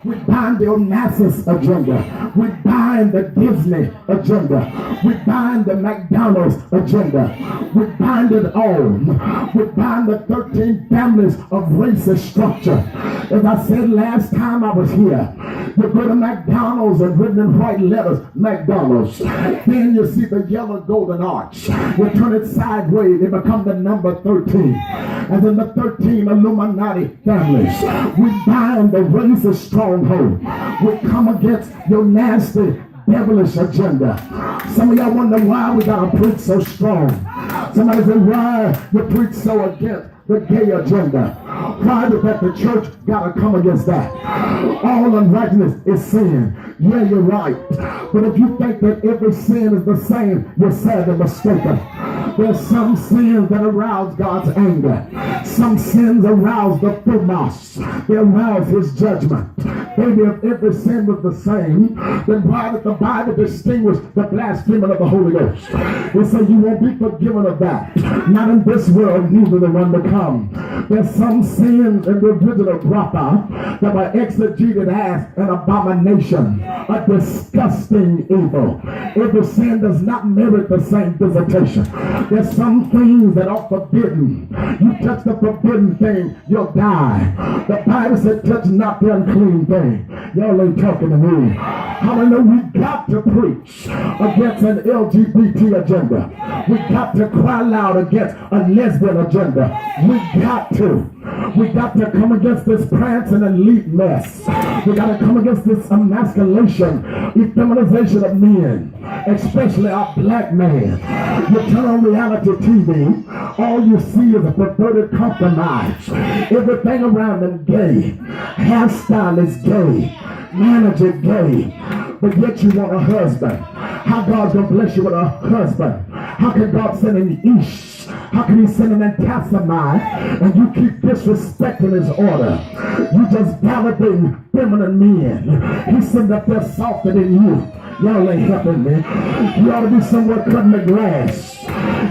We bind the Onassis agenda. We bind the Disney agenda. We bind the McDonald's agenda. We bind it all. We bind the 13 families of racist structure. As I said last time I was here, you go to McDonald's and written in white letters, McDonald's. Then you see the yellow golden arch. You turn it sideways, it becomes the number 13. And then the 13 Illuminati families. We bind the racist stronghold. We come against your nasty devilish agenda. Some of y'all wonder why we gotta preach so strong. Somebody said, why you preach so against the gay agenda? Why did that the church gotta come against that? All unrighteousness is sin. Yeah, you're right. But if you think that every sin is the same, you're sadly mistaken. There's some sins that arouse God's anger. Some sins arouse the thumos. They arouse his judgment. Maybe if every sin was the same, then why did the Bible distinguish the blasphemy of the Holy Ghost? They say you won't be forgiven of that. Not in this world, neither the one to come. There's some sins in the original grappa that were exegeted as an abomination, a disgusting evil. Every sin does not merit the same visitation. There's some things that are forbidden. You touch the forbidden thing, you'll die. The Bible said, touch not the unclean thing. Y'all ain't talking to me. Hallelujah. We got to preach against an LGBT agenda. We got to cry loud against a lesbian agenda. We got to. We got to come against this prancing elite mess. We got to come against this emasculation, effeminization of men, especially our black man. You turn on reality TV, all you see is a perverted compromise. Everything around them gay. Hairstyle is gay. Manager gay. But yet you want a husband. How God's going to bless you with a husband? How can God send an Ish? How can he send an Antasamai and you keep disrespecting his order? You just validating feminine men. He's sitting up there softer than you. Y'all ain't helping me. You ought to be somewhere cutting the grass.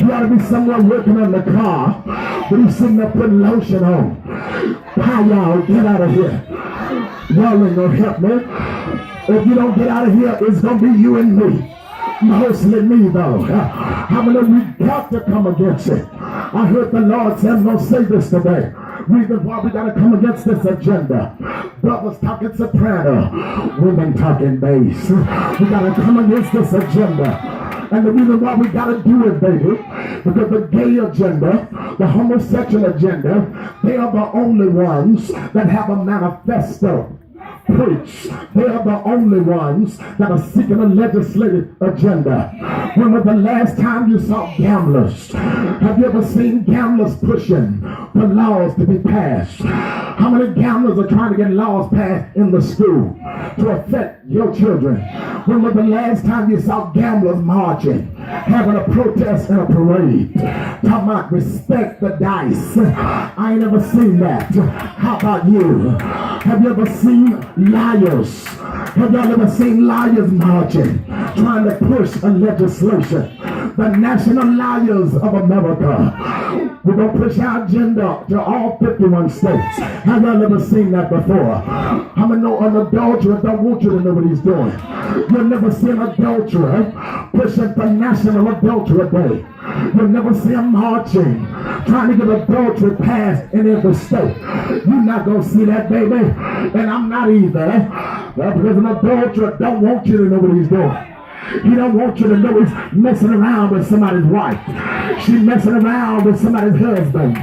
You ought to be somewhere working on the car. But he's sitting there putting lotion on. How y'all get out of here? Y'all ain't gonna help me. If you don't get out of here, it's gonna be you and me. Mostly me though. How many we got to come against it? I heard the Lord say, I'm gonna say this today. Reason why we gotta come against this agenda. Brothers talking soprano, women talking bass. We gotta come against this agenda. And the reason why we gotta do it, baby, because the gay agenda, the homosexual agenda, they are the only ones that have a manifesto. Preach. They are the only ones that are seeking a legislative agenda. When was the last time you saw gamblers? Have you ever seen gamblers pushing for laws to be passed? How many gamblers are trying to get laws passed in the school to affect your children? When was the last time you saw gamblers marching, having a protest and a parade? Talking about respect the dice. I ain't never seen that. How about you? Have you ever seen liars? Have y'all ever seen liars marching, trying to push a legislation? The National Liars of America. We're going to push our agenda to all 51 states. Have y'all ever seen that before? How many know an adulterer don't want you to know what he's doing? You'll never see an adulterer pushing for National Adultery Day. You'll never see him marching, trying to get adultery passed in every state. You're not going to see that, baby. And I'm not either. Because an adulterer don't want you to know what he's doing. He don't want you to know he's messing around with somebody's wife. She's messing around with somebody's husband.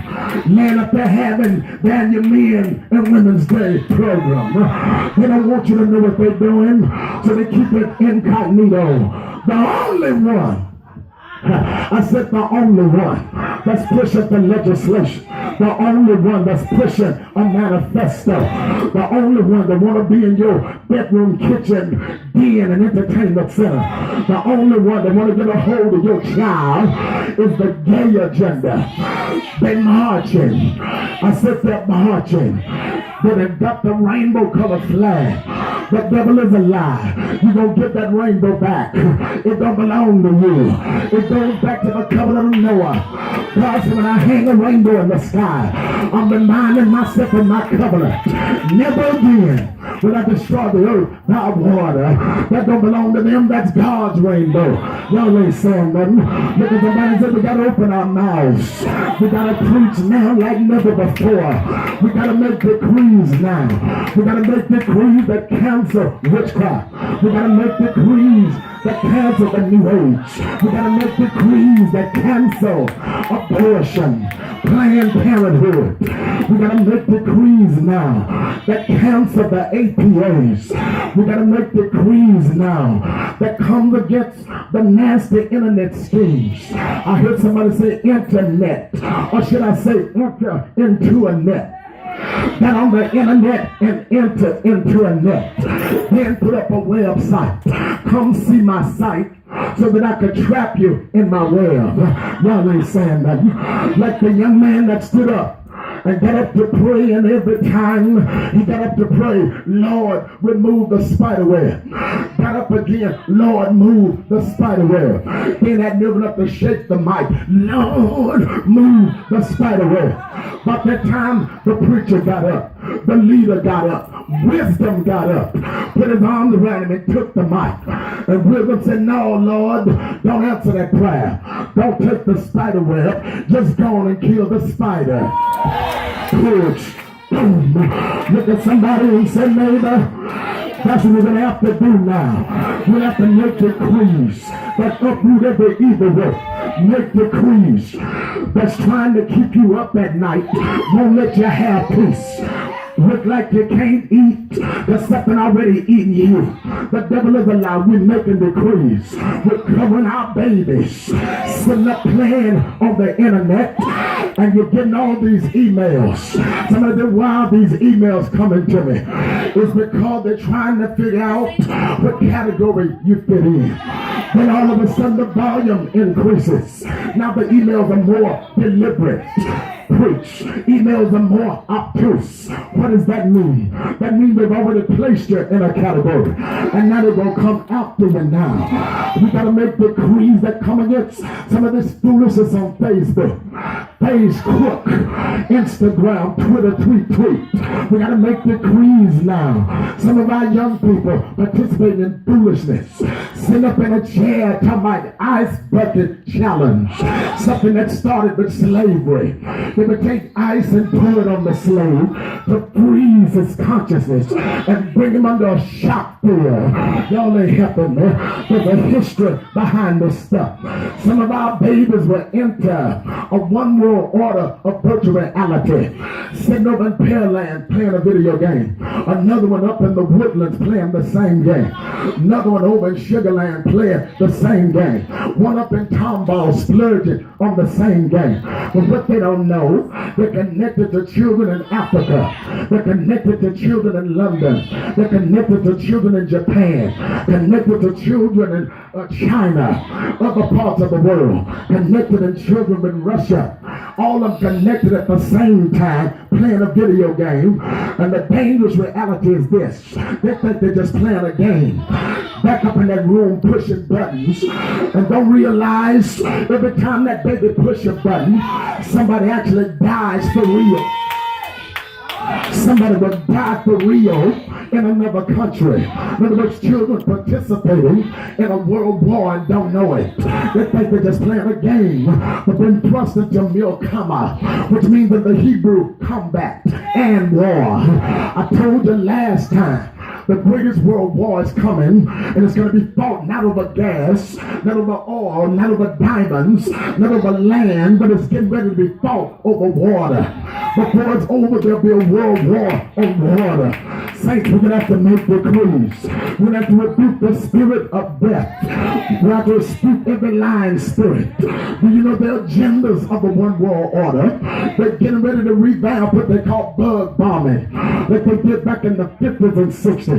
Laying up there having Daniel Men and Women's Day program. They don't want you to know what they're doing, so they keep it incognito. The only one, I said the only one that's pushing the legislation, the only one that's pushing a manifesto, the only one that want to be in your bedroom, kitchen, den, and entertainment center, the only one that want to get a hold of your child is the gay agenda. They marching. I said they're marching. But they got the rainbow colored flag. The devil is a lie. You're going to get that rainbow back. It don't belong to you. It goes back to the covenant of Noah. God said, when I hang a rainbow in the sky, I'm reminding myself of my covenant. Never again Will I destroy the earth by water? That don't belong to them. That's God's rainbow. Y'all ain't saying nothing. Look at somebody say we got to open our mouths. We got to preach now like never before. We got to make decrees now. We got to make decrees that cancel witchcraft. We got to make decrees that cancel the new age. We got to make decrees that cancel abortion, Planned Parenthood. We got to make decrees now that cancel the APAs. We got to make decrees now that comes against the nasty internet schemes. I heard somebody say internet, or should I say enter into a net. That on the internet and enter into a net. Then put up a website. Come see my site so that I could trap you in my web. Y'all ain't saying nothing. Like the young man that stood up and got up to pray, and every time he got up to pray, Lord, remove the spider web. Got up again, Lord, move the spider web. Then had nerve enough to shake the mic, Lord, move the spider web. By that time, the preacher got up, the leader got up, wisdom got up, put his arms around him and took the mic. And wisdom said, no, Lord, don't answer that prayer. Don't take the spider web. Just go on and kill the spider. Push. Boom. Look at somebody and say, neighbor, that's what we're going to have to do now. We have to make decrees that uproot every evil work. Make decrees that's trying to keep you up at night, won't let you have peace. Look like you can't eat. There's something already eating you. The devil is alive. We're making decrees. We're covering our babies. Sitting up playing on the internet. And you're getting all these emails. Somebody said, why are these emails coming to me? It's because they're trying to figure out what category you fit in. Then all of a sudden the volume increases. Now the emails are more deliberate. Preach. Emails are more obtuse. What does that mean? That means they've already placed you in a category. And now they're going to come after you now. We got to make decrees that come against some of this foolishness on Facebook, Facebook, Instagram, Twitter, tweet. We got to make decrees now. Some of our young people participating in foolishness. Sit up in a chair talking about ice bucket challenge. Something that started with slavery. They would take ice and pour it on the slave to freeze his consciousness and bring him under a shock fear. Y'all ain't helping me. There's a history behind this stuff. Some of our babies will enter a one world order of virtual reality. Sitting over in Pearland playing a video game. Another one up in the Woodlands playing the same game. Another one over in Sugarland playing the same game. One up in Tomball splurging on the same game. But what they don't know, they're connected to children in Africa. They're connected to children in London. They're connected to children in Japan. Connected to children in China. Other parts of the world. Connected to children in Russia. All of them connected at the same time playing a video game. And the dangerous reality is this. They think they're just playing a game. Back up in that room pushing buttons and don't realize every time that baby push a button, somebody actually dies for real. Somebody will die for real in another country. In other words, children participating in a world war and don't know it. They think they're just playing a game, but been thrust into milkama, which means in the Hebrew combat and war. I told you last time, the greatest world war is coming, and it's going to be fought not over gas, not over oil, not over diamonds, not over land, but it's getting ready to be fought over water. Before it's over, there'll be a world war on water. Saints, we're going to have to make decrees. We're going to have to rebuke the spirit of death. We have to rebuke every lying spirit. Do you know the agendas of the one world order? They're getting ready to revamp what they call bug bombing, that they did back in the 50s and 60s.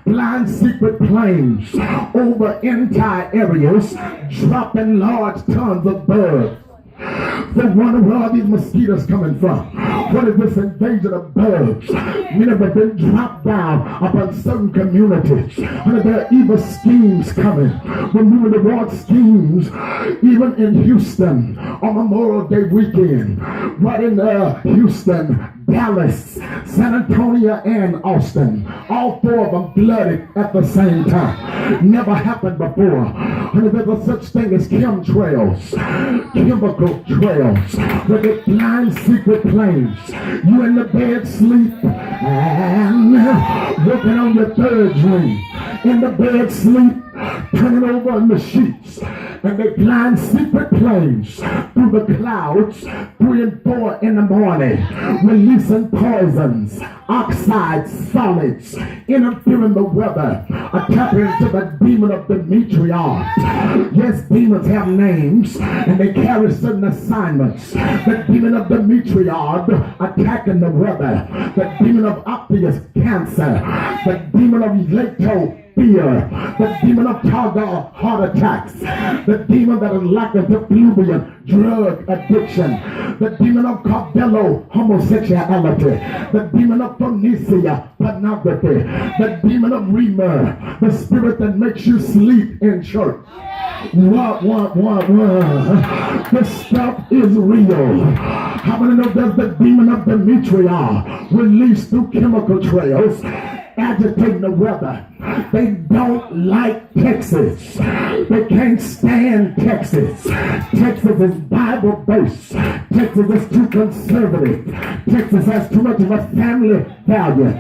Blind secret planes over entire areas, dropping large tons of bugs. They wonder where are these mosquitoes coming from? What is this invasion of bugs? Many have been dropped down upon certain communities. And there are evil schemes coming. We're moving towards schemes even in Houston on Memorial Day weekend. Right in Houston, Dallas, San Antonio, and Austin. All four of them flooded at the same time. Never happened before. And there's a such thing as chemtrails, chemical trails, where they flying secret planes. You in the bed sleep and working on your third dream. In the bed sleep, turning over in the sheets, and they flying secret planes through the clouds 3 and 4 in the morning, releasing poisons, oxides, solids, interfering the weather, tapping into the demon of Demetrius. Yes, demons have names and they carry certain assignments. The demon of Demetrius attacking the weather, the demon of Optius, cancer, the demon of Leto, fear, the demon of Targar, heart attacks, the demon that is lacking to fluvium, drug addiction, the demon of Cardello, homosexuality, the demon of Phoenicia, pornography, the demon of Remer, the spirit that makes you sleep in church. What? This stuff is real. How many know there's the demon of Demetrius released through chemical trails, agitating the weather? They don't like Texas. They can't stand Texas. Texas is Bible-based. Texas is too conservative. Texas has too much of a family value.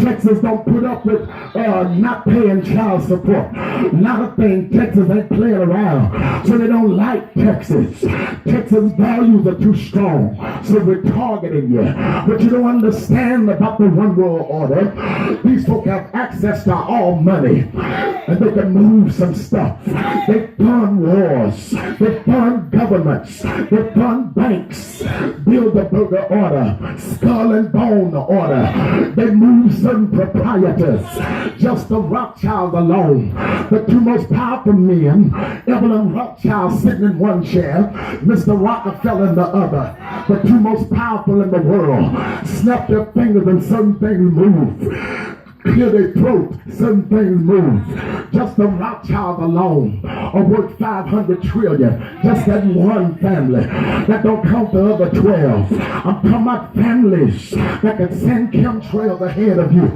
Texas don't put up with not paying child support. A lot of things Texas ain't playing around. So they don't like Texas. Texas values are too strong. So we're targeting you. But you don't understand about the one world order. These folk have access to all money, and they can move some stuff. They fund wars, they fund governments, they fund banks, build the burger order, skull and bone order. They move certain proprietors. Just the Rothschilds alone, the two most powerful men, Evelyn Rothschild sitting in one chair, Mr. Rockefeller in the other, the two most powerful in the world, snap their fingers and certain things move. Clear their throat, certain things move. Just the Rothschilds alone are worth 500 trillion. Just that one family. That don't count the other 12. I'm talking about families that can send chemtrails ahead of you.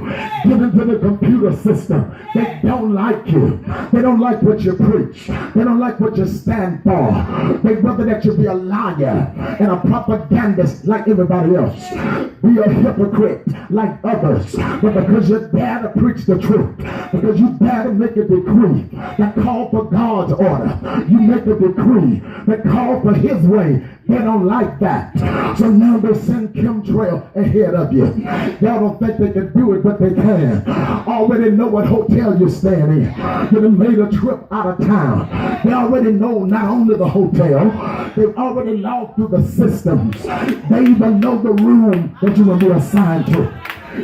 Get into the computer system. They don't like you. They don't like what you preach. They don't like what you stand for. They'd rather that you be a liar and a propagandist like everybody else. Be a hypocrite like others. But because you're dare to preach the truth, because you dare to make a decree that call for God's order, you make a decree that call for his way, they don't like that. So now they send chemtrail ahead of you. Y'all don't think they can do it, but they can. Already know what hotel you're staying in. You done made a trip out of town. They already know not only the hotel, they've already logged through the systems. They even know the room that you're going to be assigned to.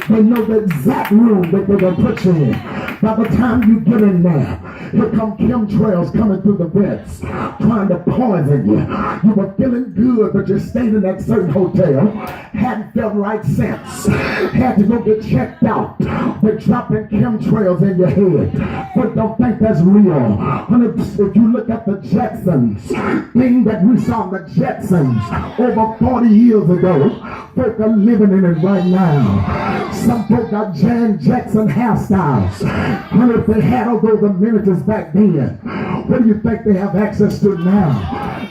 They know the exact room that they're going to put you in. By the time you get in there, here come chemtrails coming through the vents, trying to poison you. You were feeling good, but you stayed in that certain hotel, hadn't felt right since, had to go get checked out. They're dropping chemtrails in your head. But don't think that's real. If you look at the Jetsons, thing that we saw the Jetsons over 40 years ago, folk are living in it right now. Some folk got Jan Jackson hairstyles. Honey, if they had all those amenities back then, what do you think they have access to now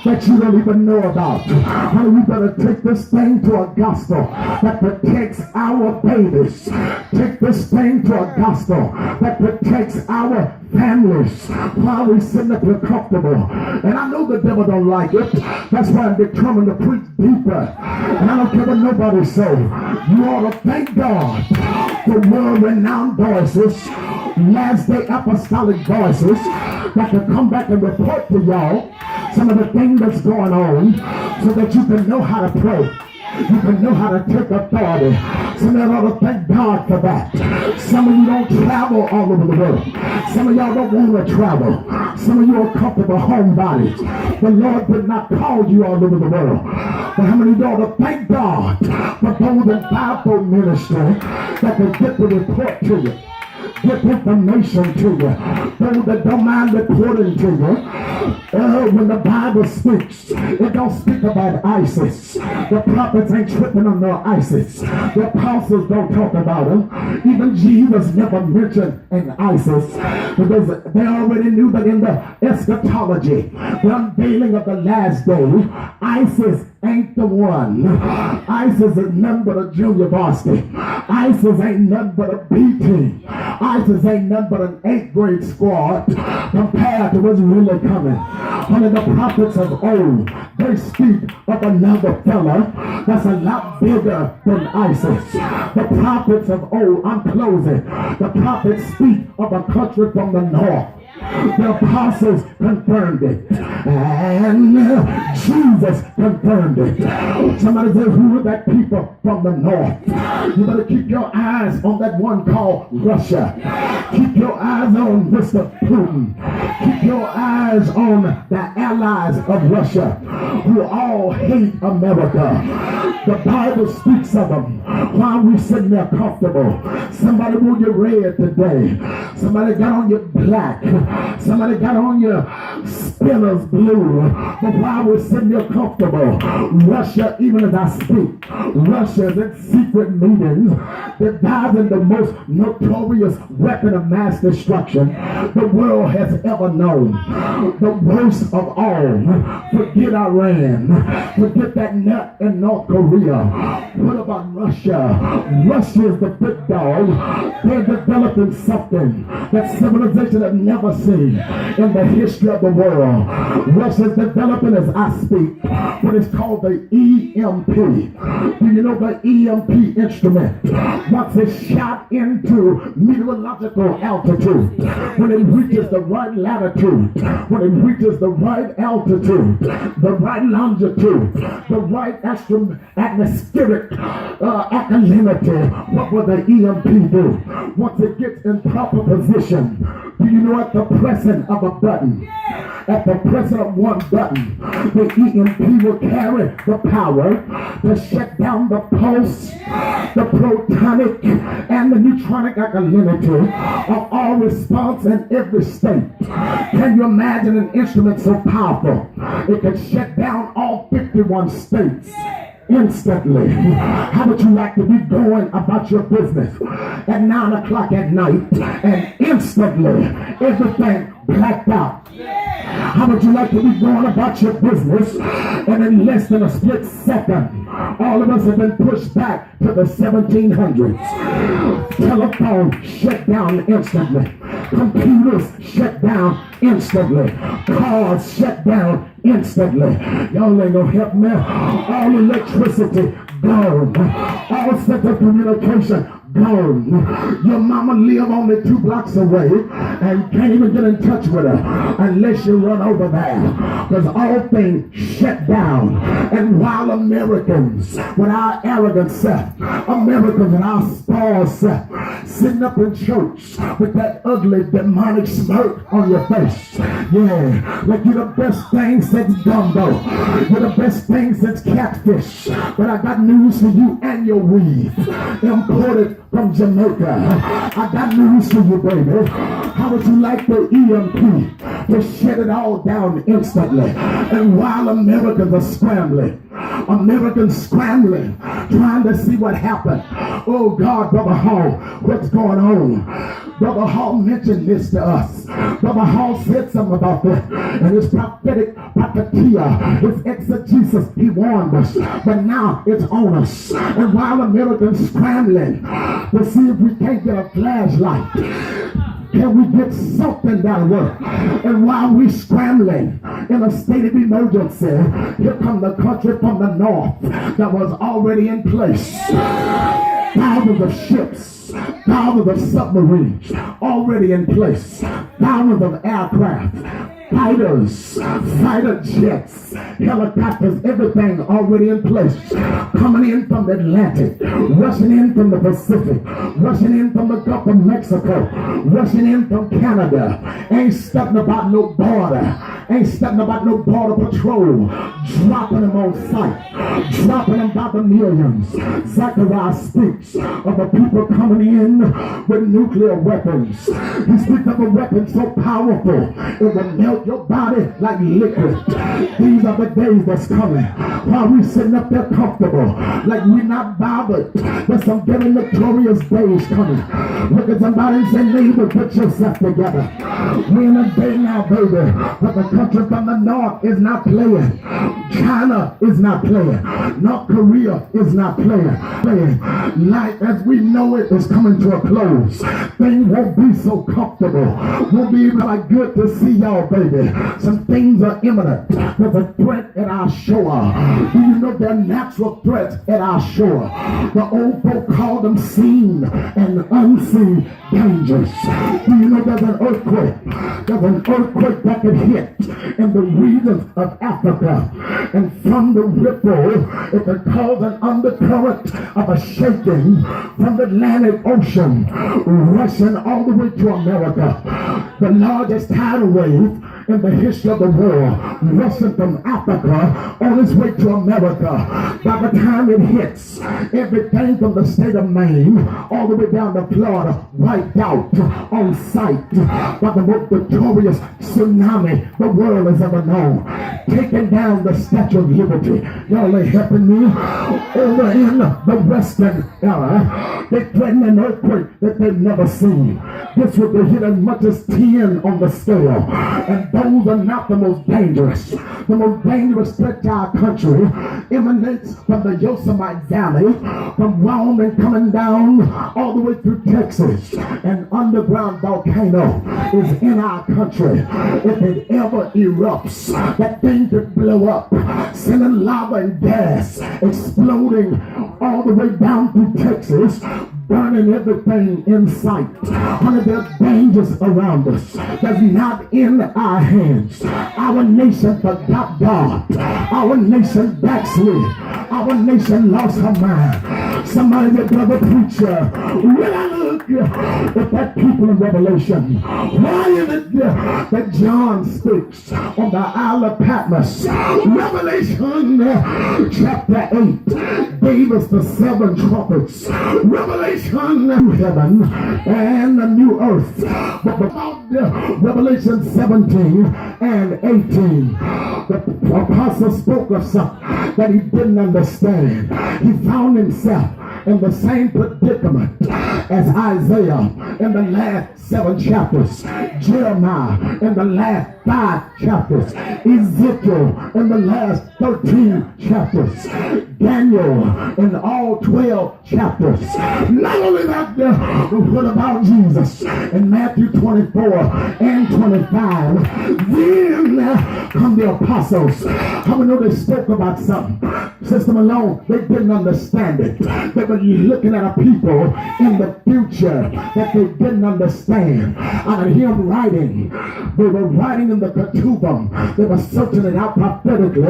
that you don't even know about? Honey, we better take this thing to a gospel that protects our babies. Take this thing to a gospel that protects our families while we sitting up here comfortable. And I know the devil don't like it. That's why I'm determined to preach deeper. And I don't care what nobody say. You ought to thank God for world-renowned voices, last day apostolic voices that can come back and report to y'all some of the things that's going on so that you can know how to pray. You can know how to take authority. Some of y'all ought to thank God for that. Some of you don't travel all over the world. Some of y'all don't want to travel. Some of you are comfortable homebodies. The Lord did not call you all over the world. But how many of y'all ought to thank God for those in Bible ministry that can get the report to you, get information to you, those that don't mind reporting to you. When the Bible speaks, it don't speak about ISIS. The prophets ain't tripping on no ISIS. The apostles don't talk about them. Even Jesus never mentioned an ISIS, because they already knew that in the eschatology, the unveiling of the last day, ISIS ain't the one. ISIS is nothing but a junior varsity. ISIS ain't nothing but a B team. ISIS ain't nothing but an 8th grade squad compared to what's really coming. One of the prophets of old, they speak of another fella that's a lot bigger than ISIS. The prophets of old, I'm closing. The prophets speak of a country from the north. The apostles confirmed it, and Jesus confirmed it. Somebody said, who are that people from the north? You better keep your eyes on that one called Russia. Keep your eyes on Mr. Putin. Keep your eyes on the allies of Russia who all hate America. The Bible speaks of them. While we sitting there comfortable, somebody wore your red today. Somebody got on your black. Somebody got on your spinners blue. But while we're sitting there comfortable, Russia, even as I speak, Russia is in secret meetings that dives in the most notorious weapon of mass destruction the world has ever known. The worst of all, forget Iran, forget that nut in North Korea. What about Russia? Russia is the big dog. They're developing something that civilization has never seen in the history of the world. Russia's developing as I speak what is called the EMP. Do you know the EMP instrument? Once it's shot into meteorological altitude, when it reaches the right latitude, when it reaches the right altitude, the right longitude, the right atmospheric alkalinity, what will the EMP do? Once it gets in proper position, do you know at the pressing of a button, at the pressing of one button, the EMP will carry the power to shut down the pulse, the protonic, and the neutronic alkalinity of all response in every state. Can you imagine an instrument so powerful? It can shut down all 51 states instantly. How would you like to be going about your business at 9 o'clock at night and instantly everything blacked out? How would you like to be going about your business and in less than a split second all of us have been pushed back to the 1700s? Telephone shut down instantly. Computers shut down instantly. Cars shut down instantly. Y'all ain't gonna help me. All electricity gone. All sense of communication gone. Your mama live only 2 blocks away and can't even get in touch with her unless you run over there, because all things shut down. And while Americans with our arrogance, Americans with our spoils, sitting up in church with that ugly demonic smirk on your face, yeah, like you're the best thing since gumbo, you're the best thing since catfish. But I got news for you and your weave, imported from Jamaica. I got news for you, baby. How would you like the EMP to shut it all down instantly? And while Americans are scrambling, trying to see what happened. Oh God, Brother Hall, what's going on? Brother Hall mentioned this to us. Brother Hall said something about that. And his prophetic prophetia, his exegesis, he warned us. But now it's on us. And while Americans scrambling to see if we can't get a flashlight, can we get something that'll work? And while we scrambling in a state of emergency, here come the country from the north that was already in place. Thousands of ships, thousands of submarines already in place, thousands of aircraft, fighters, fighter jets, helicopters, everything already in place. Coming in from the Atlantic, rushing in from the Pacific, rushing in from the Gulf of Mexico, rushing in from Canada. Ain't studying about no border. Ain't studying about no border patrol. Dropping them on sight. Dropping them by the millions. Zechariah speaks of the people coming in with nuclear weapons. He speaks of a weapon so powerful it will melt your body like liquid. These are the days that's coming while we sitting up there comfortable like we're not bothered. There's some very notorious days coming. Look at somebody and say, neighbor, put yourself together. We're in a day now, baby, but the country from the north is not playing. China is not playing. North Korea is not playing. Life as we know it is coming to a close. Things won't be so comfortable. Won't be like good to see y'all, baby. Some things are imminent. There's a threat at our shore. Do you know there are natural threats at our shore? The old folk call them seen and unseen dangers. Do you know there's an earthquake? There's an earthquake that could hit in the regions of Africa. And from the ripple, it could cause an undercurrent of a shaking from the Atlantic Ocean, rushing all the way to America. The largest tidal wave in the history of the world, rushing from Africa on its way to America. By the time it hits, everything from the state of Maine all the way down to Florida wiped out on sight by the most notorious tsunami the world has ever known, taking down the Statue of Liberty. Y'all are helping me. Over in the Western era, they threatened an earthquake that they've never seen. This would be hit as much as 10 on the scale, and those are not the most dangerous. The most dangerous threat to our country emanates from the Yosemite Valley, from Wyoming coming down all the way through Texas. An underground volcano is in our country. If it ever erupts, that thing could blow up, sending lava and gas exploding all the way down through Texas, burning everything in sight. Honey, there's dangers around us that's not in our hands. Our nation forgot God. Our nation backslid. Our nation lost her mind. Somebody said, brother preacher, when I look at that people in Revelation, why is it that John speaks on the Isle of Patmos? Revelation chapter 8 gave us the 7 trumpets. Revelation, new heaven and a new earth. But about Revelation 17 and 18, the apostle spoke of something that he didn't understand. He found himself in the same predicament as Isaiah in the last 7 chapters, Jeremiah in the last 5 chapters, Ezekiel in the last 13 chapters, Daniel in all 12 chapters. Not only that, but what about Jesus in Matthew 24 and 25? Then come the apostles. How many know they spoke about something? Sister Malone, they didn't understand it. They were looking at a people in the future that they didn't understand. I could hear them writing. They were writing in the Ketuvim. They were searching it out prophetically.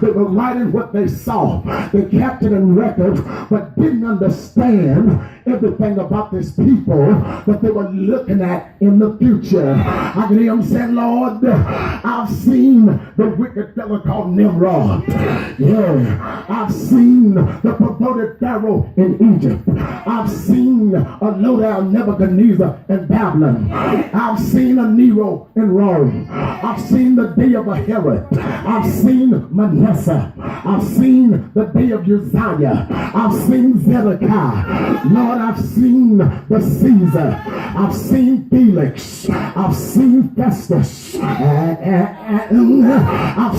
They were writing what they saw. They captured in records, but didn't understand everything about this people that they were looking at in the future. I can hear them saying, Lord, I've seen the wicked fellow called Nimrod. Yeah, I've seen the perverted Pharaoh in Egypt. I've seen a low-down Nebuchadnezzar in Babylon. I've seen a Nero in Rome. I've seen the day of a Herod. I've seen Manasseh. I've seen the day of Uzziah. I've seen Zedekiah. Lord, I've seen the Caesar. I've seen Felix. I've seen Festus. I've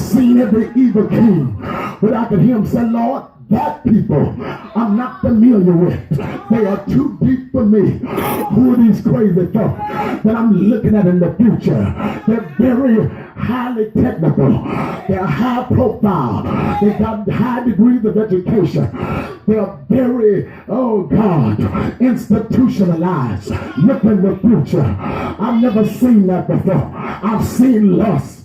seen every evil king. But I can hear him say, Lord, that people I'm not familiar with. They are too deep for me. Who are these crazy folk that I'm looking at in the future? They're very highly technical. They're high profile. They got high degrees of education. They're very, oh God, institutionalized. Look in the future. I've never seen that before. I've seen lust.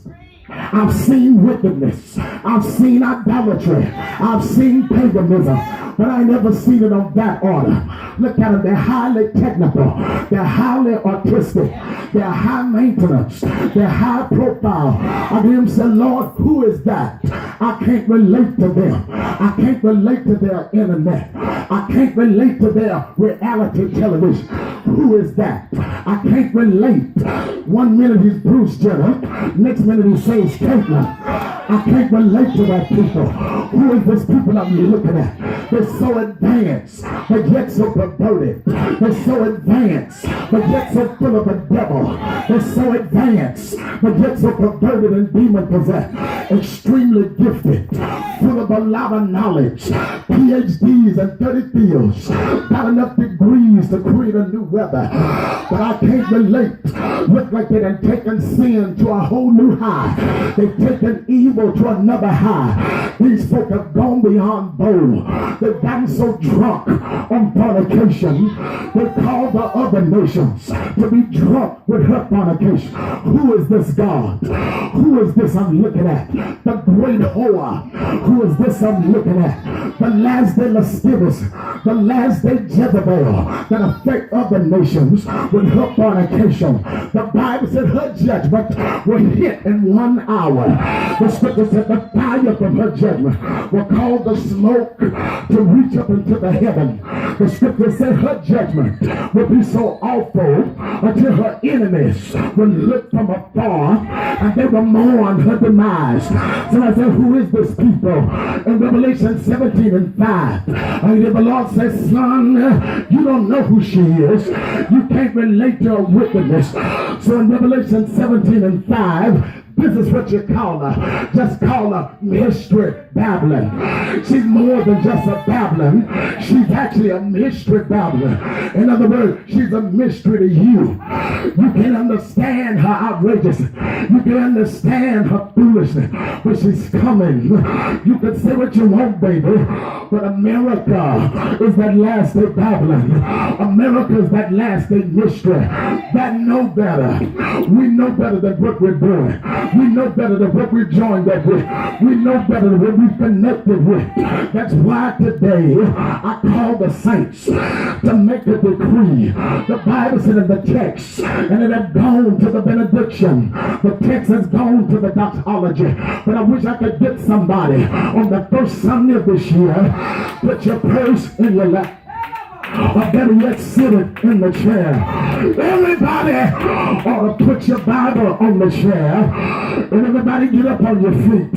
I've seen wickedness. I've seen idolatry. I've seen paganism. But I never seen it on that order. Look at them. They're highly technical. They're highly artistic. They're high maintenance. They're high profile. I hear him say, Lord, who is that? I can't relate to them. I can't relate to their internet. I can't relate to their reality television. Who is that? I can't relate. One minute he's Bruce Jenner. Next minute he says Caitlyn. I can't relate to that people. Who is this people I'm looking at? They're so advanced, but yet so perverted. They're so advanced, but yet so full of the devil. They're so advanced, but yet so perverted and demon possessed. Extremely gifted, full of a lot of knowledge. PhDs in 30 fields. Got enough degrees to create a new weather. But I can't relate. Look like they done taken sin to a whole new high. They've taken evil to another high. These folk have gone beyond bold. They've gotten so drunk on fornication. They call the other nations to be drunk with her fornication. Who is this God? Who is this I'm looking at? The great whore. Who is this I'm looking at? The last day lascivious. The last day Jezebel that affect other nations with her fornication. The Bible said her judgment will hit in 1 hour. The scripture said the fire from her judgment will cause the smoke to reach up into the heaven. The scripture said her judgment will be so awful until her enemies will look from afar and they will mourn her demise. So I said, who is this people? In Revelation 17:5, the Lord says, son, you don't know who she is. You can't relate to her wickedness. So in Revelation 17:5, this is what you call her. Just call her Mystery Babylon. She's more than just a Babylon. She's actually a mystery Babylon. In other words, she's a mystery to you. You can understand her outrageous. You can understand her foolishness. But she's coming. You can say what you want, baby. But America is that last day Babylon. America is that last day mystery. That know better. We know better than what we're doing. We know better than what we joined up with. We know better than what we connected with. That's why today I call the saints to make a decree. The Bible said in the text, and it had gone to the benediction. The text has gone to the doxology. But I wish I could get somebody on the first Sunday of this year, put your purse in your lap. Or better yet, sit it in the chair. Everybody ought to put your Bible on the chair. And everybody get up on your feet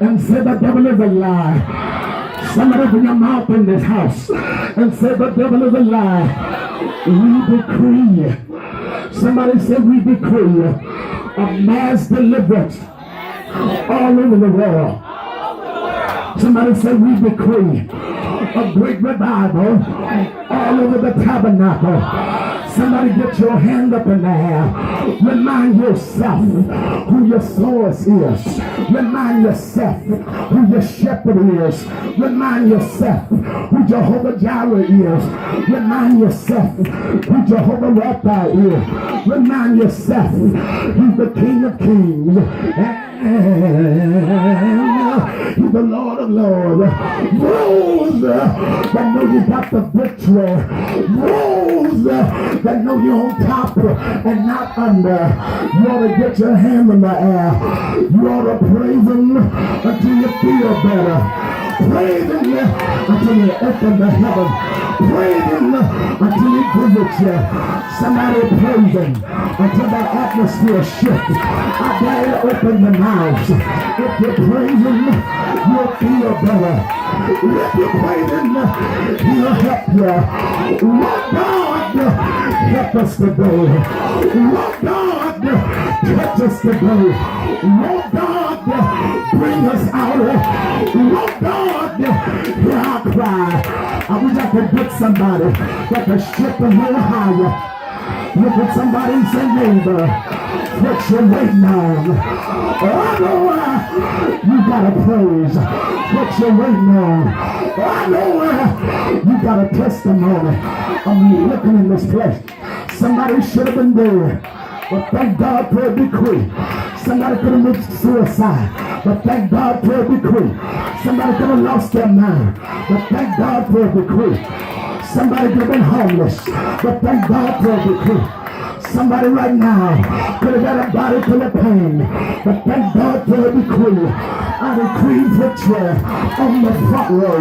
and say the devil is a lie. Somebody open your mouth in this house and say the devil is a lie. We decree. Somebody say we decree a mass deliverance all over the world. Somebody say we decree a great revival all over the tabernacle. Somebody get your hand up in the air. Remind yourself who your source is. Remind yourself who your shepherd is. Remind yourself who Jehovah Jireh is. Remind yourself who Jehovah Rapha is. Remind yourself who's the King of Kings. He's the Lord of Lords. Those that know you got the victory. Those that know you're on top and not under. You ought to get your hand in the air. You ought to praise him until you feel better. Praise him until you open the heaven. Praise him until he visits you. Somebody praise him until the atmosphere shifts. I dare you open the mouths. If you praise him, you'll feel better. If you praise him, he'll help you. Lord God, help us today. Lord God, touch us today. Lord God, bring us out. Lord God, hear our cry. I wish I could get somebody that could shift a little higher. Look at somebody and say, neighbor, what you waiting on? I know you got a praise. What you waiting on? I know you got a testimony. I'm looking in this place. Somebody should have been there. But thank God for a decree. Somebody could have moved suicide, but thank God for a decree. Somebody could have lost their mind, but thank God for a decree. Somebody could have been homeless, but thank God for a decree. Somebody right now could have got a body full of pain, but thank God for a decree. I decree victory on the front row.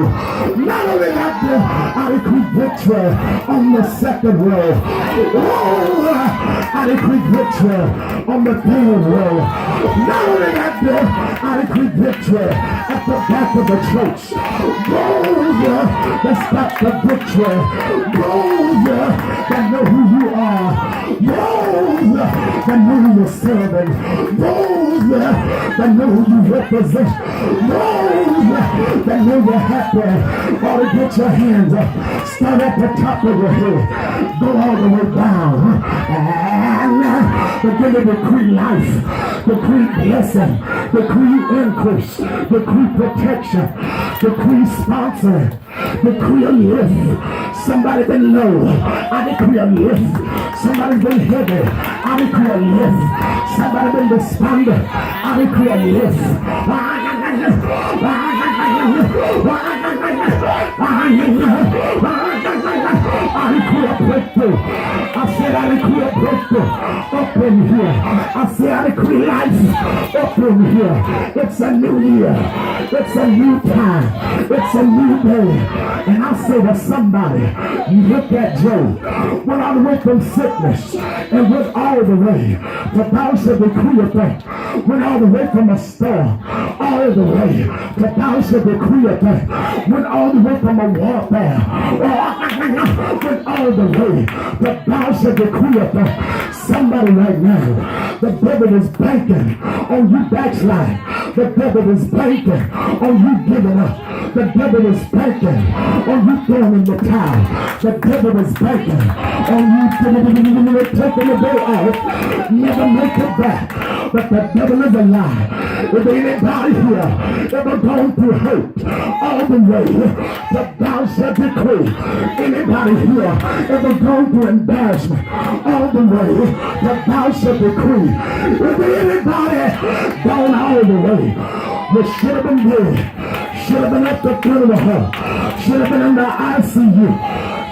Not only that, I decree victory on the second row. Oh, I decree victory on the third row. Not only that, I decree victory at the back of the church. Those that's got the victory. Those that know who you are. Those that know who you're serving. Those that know who you represent. Those that know you're happy. Ought to get your hands up. Start at the top of your head. Go all the way down. And begin to decree life. Decree blessing. Decree increase. Decree protection. Decree sponsoring. Decree a lift. Somebody been low. I decree a lift. Somebody's been heavy. I decree a lift. Somebody been despondent. I decree a lift. I decree a breakthrough. I said I decree a breakthrough up in here. I said I decree life up in here. It's a new year. It's a new time. It's a new day. And I say to somebody, you look at Job, went all the way from sickness and went all the way to thou shalt decree a thing. Went all the way from a storm, all the way to thou shalt decree a thing. Went all the way from a warfare, went all the way to thou shalt decree a thing. Somebody right now, the devil is banking on you backsliding. The devil is banking on you giving up. The devil is banking on you throwing in the towel. The devil is banking on you taking the day off, never make it back. But the devil is a lie. If anybody here ever gone through hurt all the way to thou shalt decree. Anybody here ever gone through embarrassment all the way to thou shalt decree. If anybody gone all the way, you should have been dead. Should have been at the funeral home. Should have been in the ICU.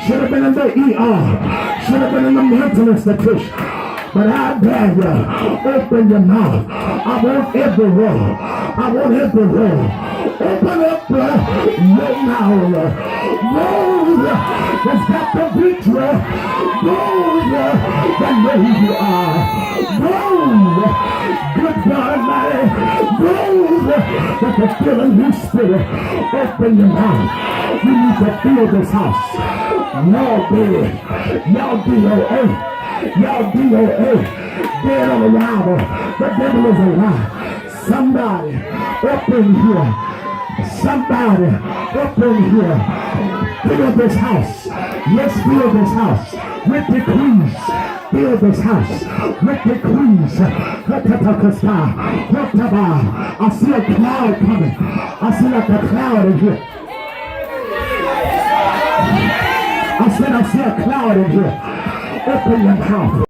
Should have been in the ER. Should have been in the mental institution. But I dare you, open your mouth. I want every room. I want every room. Open up your mouth. Those that's got the victory. Those that know who you are. Those, good God Almighty. Those that can feel a new spirit. Open your mouth. You need to feel this house. Y'all dead. Y'all DOA. Y'all DOA. Dead on arrival. The devil is alive. Somebody up in here. Somebody up in here. Fill this house. Let's fill this house with decrees. Fill this house with decrees. I see a cloud coming. I see like a cloud in here. I said I see a cloud in here. Open your mouth.